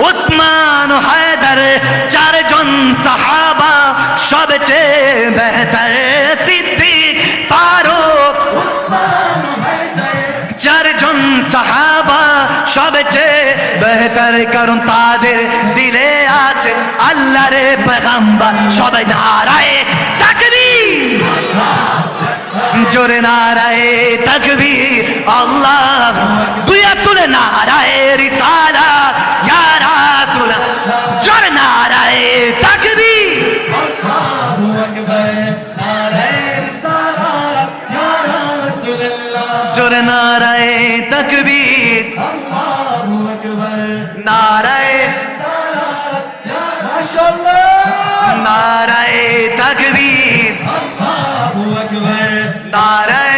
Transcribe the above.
উসমান হায়দার, চারজন সাহাবা সবচেয়ে বেহতর, সিদ্দিক ফারুক, চারজন সাহাবা সবচেয়ে বেহতর, কারণ তাদের দিলে আছে আল্লাহর পেগম্বর। সবাই নারায়ে তাকবীর, জোরে নারায়ে তাকবীর, আল্লাহ দুই হাত তুলে নারায়ে রিসালাত ইয়া রাসূলুল্লাহ, জোরে নারায়ে তাকবীর, আল্লাহু আকবার, নারায়ে রিসালাত ইয়া রাসূলুল্লাহ, জোরে নারায়ে তাকবীর, আল্লাহু আকবার, নারায়ে রিসালাত ইয়া মাশাআল্লাহ, নারায়ে তাকবীর, আল্লাহু আকবার, নারায়ে